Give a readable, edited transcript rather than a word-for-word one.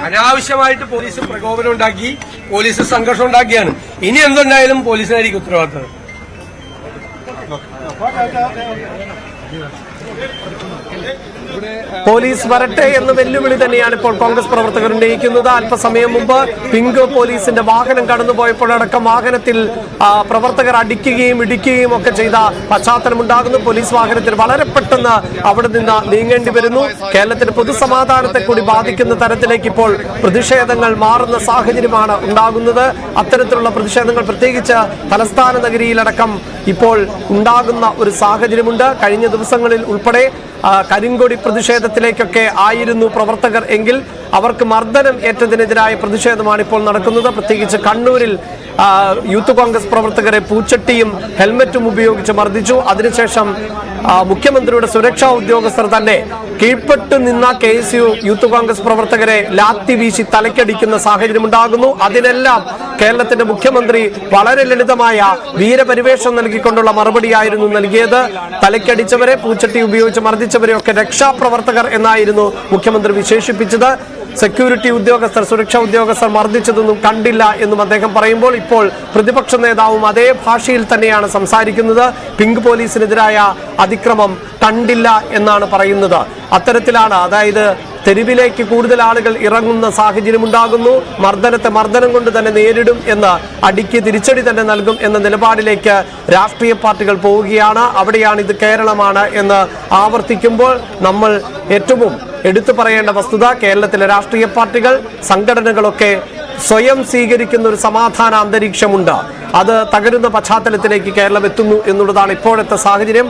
അനാവശ്യമായിട്ട് പോലീസ് പ്രകോപനം ഉണ്ടാക്കി, പോലീസ് സംഘർഷം ഉണ്ടാക്കിയാണ്. ഇനി എന്തുണ്ടായാലും പോലീസിനായിരിക്കും ഉത്തരവാദിത്തം. പോലീസ് വരട്ടെ എന്ന വെല്ലുവിളി തന്നെയാണ് ഇപ്പോൾ കോൺഗ്രസ് പ്രവർത്തകർ ഉന്നയിക്കുന്നത്. അല്പസമയം മുമ്പ് പിങ്ക് പോലീസിന്റെ വാഹനം കടന്നുപോയപ്പോഴടക്കം വാഹനത്തിൽ പ്രവർത്തകർ അടിക്കുകയും ഇടിക്കുകയും ഒക്കെ ചെയ്ത പശ്ചാത്തലമുണ്ടാകുന്നു. പോലീസ് വാഹനത്തിൽ വളരെ പെട്ടെന്ന് അവിടെ നിന്ന് നീങ്ങേണ്ടി വരുന്നു. കേരളത്തിന്റെ പൊതുസമാധാനത്തെ കൂടി ബാധിക്കുന്ന തരത്തിലേക്ക് ഇപ്പോൾ പ്രതിഷേധങ്ങൾ മാറുന്ന സാഹചര്യമാണ് ഉണ്ടാകുന്നത്. അത്തരത്തിലുള്ള പ്രതിഷേധങ്ങൾ പ്രത്യേകിച്ച് തലസ്ഥാന നഗരിയിലടക്കം ഇപ്പോൾ ഉണ്ടാകുന്ന ഒരു സാഹചര്യമുണ്ട്. കഴിഞ്ഞ ദിവസങ്ങളിൽ ഉൾപ്പെടെ കരിങ്കൊടി പ്രതിഷേധത്തിലേക്കൊക്കെ ആയിരുന്നു പ്രവർത്തകർ എങ്കിൽ അവർക്ക് മർദ്ദനം ഏറ്റതിനെതിരായ പ്രതിഷേധമാണ് ഇപ്പോൾ നടക്കുന്നത്. പ്രത്യേകിച്ച് കണ്ണൂരിൽ യൂത്ത് കോൺഗ്രസ് പ്രവർത്തകരെ പൂച്ചട്ടിയും ഹെൽമറ്റും ഉപയോഗിച്ച് മർദ്ദിച്ചു. അതിനുശേഷം മുഖ്യമന്ത്രിയുടെ സുരക്ഷാ ഉദ്യോഗസ്ഥർ തന്നെ കീഴ്പ്പെട്ടു നിന്ന KSU യൂത്ത് കോൺഗ്രസ് പ്രവർത്തകരെ ലാത്തി വീശി തലക്കടിക്കുന്ന സാഹചര്യം ഉണ്ടാകുന്നു. അതിനെല്ലാം കേരളത്തിന്റെ മുഖ്യമന്ത്രി വളരെ ലളിതമായ വീരപരിവേഷം നൽകിക്കൊണ്ടുള്ള മറുപടിയായിരുന്നു നൽകിയത്. തലക്കടിച്ചവരെ, പൂച്ചട്ടി ഉപയോഗിച്ച് മർദ്ദിച്ചവരെയൊക്കെ രക്ഷാപ്രവർത്തകർ എന്നായിരുന്നു മുഖ്യമന്ത്രി വിശേഷിപ്പിച്ചത്. സെക്യൂരിറ്റി ഉദ്യോഗസ്ഥർ, സുരക്ഷാ ഉദ്യോഗസ്ഥർ മർദ്ദിച്ചതൊന്നും കണ്ടില്ല എന്നും അദ്ദേഹം പറയുമ്പോൾ ഇപ്പോൾ പ്രതിപക്ഷ നേതാവും അതേ ഭാഷയിൽ തന്നെയാണ് സംസാരിക്കുന്നത്. പിങ്ക് പോലീസിനെതിരായ അതിക്രമം കണ്ടില്ല എന്നാണ് പറയുന്നത്. അത്തരത്തിലാണ്, അതായത് തെരുവിലേക്ക് കൂടുതൽ ആളുകൾ ഇറങ്ങുന്ന സാഹചര്യം ഉണ്ടാകുന്നു. മർദ്ദനത്തെ മർദ്ദനം കൊണ്ട് തന്നെ നേരിടും എന്ന്, അടിക്ക് തിരിച്ചടി തന്നെ നൽകും എന്ന നിലപാടിലേക്ക് രാഷ്ട്രീയ പാർട്ടികൾ പോവുകയാണ്. അവിടെയാണ് ഇത് കേരളമാണ് എന്ന് ആവർത്തിക്കുമ്പോൾ നമ്മൾ ഏറ്റവും എടുത്തു പറയേണ്ട വസ്തുത, കേരളത്തിലെ രാഷ്ട്രീയ പാർട്ടികൾ, സംഘടനകളൊക്കെ സ്വയം സ്വീകരിക്കുന്ന ഒരു സമാധാന അന്തരീക്ഷമുണ്ട്. അത് തകരുന്ന പശ്ചാത്തലത്തിലേക്ക് കേരളം എത്തുന്നു എന്നുള്ളതാണ് ഇപ്പോഴത്തെ സാഹചര്യം.